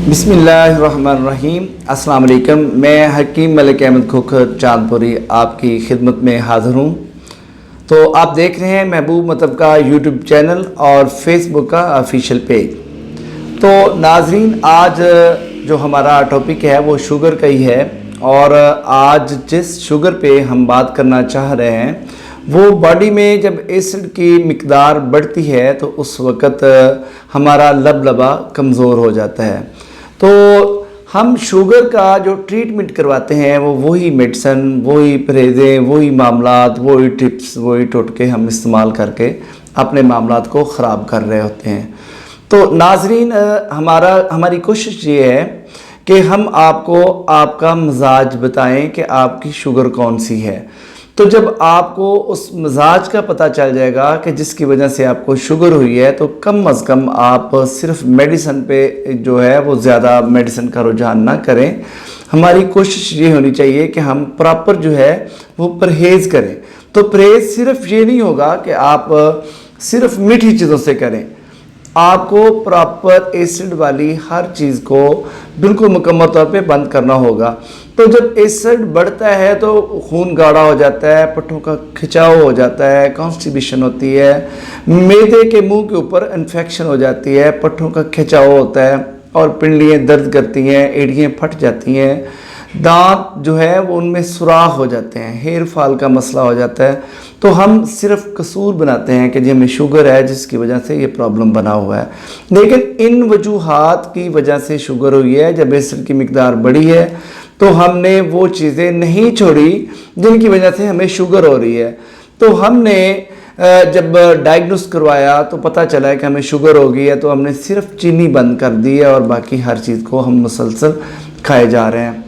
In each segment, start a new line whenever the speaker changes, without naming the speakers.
बिस्मिल्लाहिर्रहमानिर्रहीम। अस्सलाम वालेकुम। मैं हकीम मलिक अहमद खोखर चांदपुरी आपकी खिदमत में हाज़िर हूँ। तो आप देख रहे हैं महबूब मतलब का यूट्यूब चैनल और फेसबुक का ऑफिशियल पेज। तो नाजरीन, आज जो हमारा टॉपिक है वो शुगर का ही है, और आज जिस शुगर पे हम बात करना चाह रहे हैं वो बॉडी में जब एसिड की मिकदार बढ़ती है तो उस वक़्त हमारा लबलबा कमज़ोर हो जाता है। तो हम शुगर का जो ट्रीटमेंट करवाते हैं वो वही मेडिसन, वही परहेज़ें, वही मामलात, वही टिप्स, वही टोटके हम इस्तेमाल करके अपने मामलात को ख़राब कर रहे होते हैं। तो नाजरीन, हमारी कोशिश ये है कि हम आपको आपका मिजाज बताएं कि आपकी शुगर कौन सी है। तो जब आपको उस मिजाज का पता चल जाएगा कि जिसकी वजह से आपको शुगर हुई है, तो कम अज़ कम आप सिर्फ मेडिसिन पे जो है वो ज़्यादा मेडिसिन का रुझान ना करें। हमारी कोशिश ये होनी चाहिए कि हम प्रॉपर जो है वो परहेज़ करें। तो परहेज़ सिर्फ ये नहीं होगा कि आप सिर्फ मीठी चीज़ों से करें, आपको प्रॉपर एसिड वाली हर चीज़ को बिल्कुल मुकम्मल तौर पे बंद करना होगा। तो जब एसिड बढ़ता है तो खून गाढ़ा हो जाता है, पट्टों का खिंचाव हो जाता है, कॉन्स्टिपेशन होती है, मैदे के मुंह के ऊपर इन्फेक्शन हो जाती है, पट्टों का खिंचाव होता है और पिंडलियाँ दर्द करती हैं, एड़ियाँ फट जाती हैं, दांत जो है वो उनमें सुराख हो जाते हैं, हेयर फॉल का मसला हो जाता है। तो हम सिर्फ कसूर बनाते हैं कि जी हमें शुगर है जिसकी वजह से ये प्रॉब्लम बना हुआ है, लेकिन इन वजूहात की वजह से शुगर हुई है। जब एसिड की मिकदार बढ़ी है तो हमने वो चीज़ें नहीं छोड़ी जिनकी वजह से हमें शुगर हो रही है। तो हमने जब डायग्नोस करवाया तो पता चला है कि हमें शुगर हो गई है, तो हमने सिर्फ चीनी बंद कर दी है और बाकी हर चीज़ को हम मुसलसल खाए जा रहे हैं।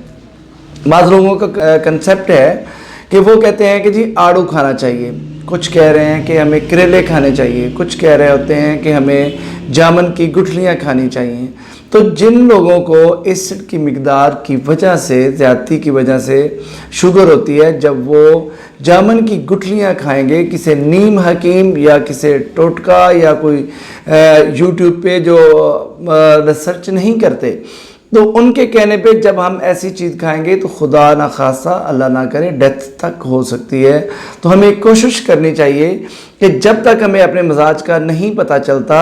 बाज़ लोगों का कंसेप्ट है कि वो कहते हैं कि जी आड़ू खाना चाहिए, कुछ कह रहे हैं कि हमें करेले खाने चाहिए, कुछ कह रहे होते हैं कि हमें जामुन की गुठलियाँ खानी चाहिए। तो जिन लोगों को एसिड की मिकदार की वजह से, ज़्यादती की वजह से शुगर होती है, जब वो जामुन की गुठलियाँ खाएंगे, किसी नीम हकीम या किसी टोटका या कोई यूट्यूब पे जो रिसर्च नहीं करते, तो उनके कहने पे जब हम ऐसी चीज़ खाएंगे तो खुदा ना खासा, अल्लाह ना करे, डेथ तक हो सकती है। तो हमें कोशिश करनी चाहिए कि जब तक हमें अपने मिजाज का नहीं पता चलता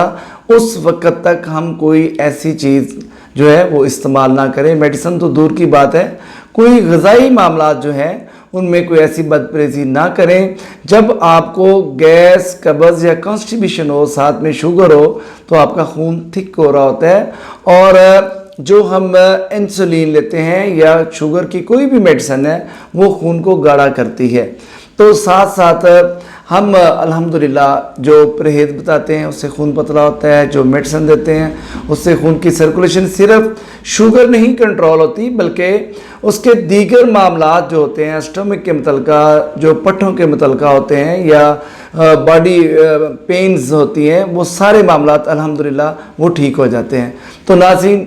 उस वक़्त तक हम कोई ऐसी चीज़ जो है वो इस्तेमाल ना करें। मेडिसिन तो दूर की बात है, कोई ग़िज़ाई मामलात जो हैं उनमें कोई ऐसी बदपरहेज़ी ना करें। जब आपको गैस, कब्ज़ या कॉन्स्टिपेशन हो, साथ में शुगर हो, तो आपका खून थिक हो रहा होता है, और जो हम इंसुलिन लेते हैं या शुगर की कोई भी मेडिसिन है वो खून को गाढ़ा करती है। तो साथ साथ हम अल्हम्दुलिल्लाह जो परहेज़ बताते हैं उससे खून पतला होता है, जो मेडिसिन देते हैं उससे खून की सर्कुलेशन, सिर्फ शुगर नहीं कंट्रोल होती बल्कि उसके दीगर मामलात जो होते हैं, स्टमक के मुतल्लिका, जो पट्ठों के मुतल्लिका होते हैं या बॉडी पेन्स होती हैं, वो सारे मामलात अल्हम्दुलिल्लाह वो ठीक हो जाते हैं। तो नाज़रीन,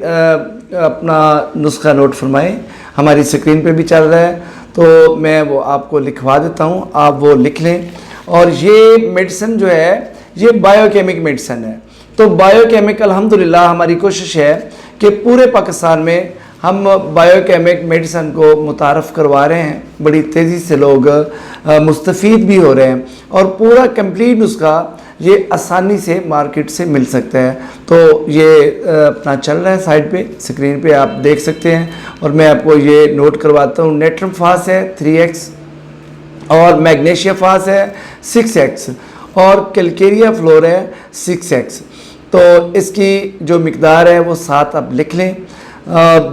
अपना नुस्खा नोट फरमाएं, हमारी स्क्रीन पे भी चल रहा है, तो मैं वो आपको लिखवा देता हूँ, आप वो लिख लें। और ये मेडिसिन जो है ये बायोकेमिक मेडिसिन है। तो बायोकेमिक अल्हम्दुलिल्लाह हमारी कोशिश है कि पूरे पाकिस्तान में हम बायोकेमिक मेडिसिन को मुतारफ़ करवा रहे हैं, बड़ी तेज़ी से लोग मुस्तफ़ीद भी हो रहे हैं, और पूरा कंप्लीट नुस्खा ये आसानी से मार्केट से मिल सकता है। तो ये अपना चल रहा है, साइड पे स्क्रीन पे आप देख सकते हैं, और मैं आपको ये नोट करवाता हूँ। नेट्रम फास है 3x, और मैग्नीशिया फास है 6x, और कैलकेरिया फ्लोर है 6x। तो इसकी जो मिकदार है वो 7 आप लिख लें।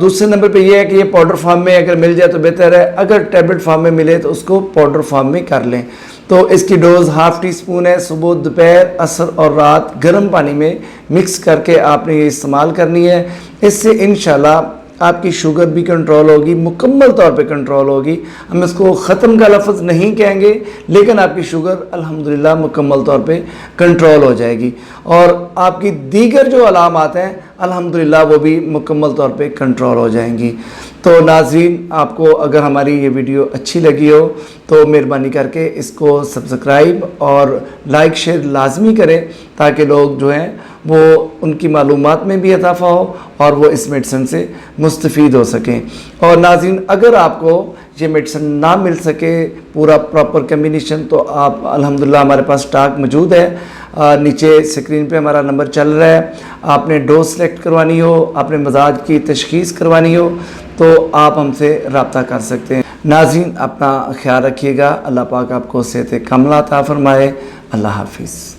दूसरे नंबर पे ये है कि ये पाउडर फॉर्म में अगर मिल जाए तो बेहतर है, अगर टैबलेट फॉर्म में मिले तो उसको पाउडर फॉर्म में कर लें। तो इसकी डोज़ ½ टीस्पून है, सुबह, दोपहर, असर और रात गर्म पानी में मिक्स करके आपने ये इस्तेमाल करनी है। इससे इंशाल्लाह आपकी शुगर भी कंट्रोल होगी, मुकम्मल तौर पे कंट्रोल होगी। हम इसको ख़त्म का लफ्ज़ नहीं कहेंगे, लेकिन आपकी शुगर अल्हम्दुलिल्लाह मुकम्मल तौर पे कंट्रोल हो जाएगी, और आपकी दीगर जो अलामात हैं الحمدللہ وہ بھی مکمل طور پہ کنٹرول ہو جائیں گی۔ تو ناظرین، آپ کو اگر ہماری یہ ویڈیو اچھی لگی ہو تو مہربانی کر کے اس کو سبسکرائب اور لائک شیئر لازمی کریں، تاکہ لوگ جو ہیں وہ ان کی معلومات میں بھی اضافہ ہو اور وہ اس میڈیسن سے مستفید ہو سکیں۔ اور ناظرین، اگر آپ کو یہ میڈیسن نہ مل سکے پورا پراپر کمبینیشن، تو آپ الحمدللہ ہمارے پاس سٹاک موجود ہے۔ نیچے سکرین پہ ہمارا نمبر چل رہا ہے، آپ نے ڈوز سلیکٹ کروانی ہو، آپ نے مزاج کی تشخیص کروانی ہو تو آپ ہم سے رابطہ کر سکتے ہیں۔ ناظرین، اپنا خیال رکھیے گا، اللہ پاک آپ کو صحت کاملہ عطا فرمائے۔ اللہ حافظ۔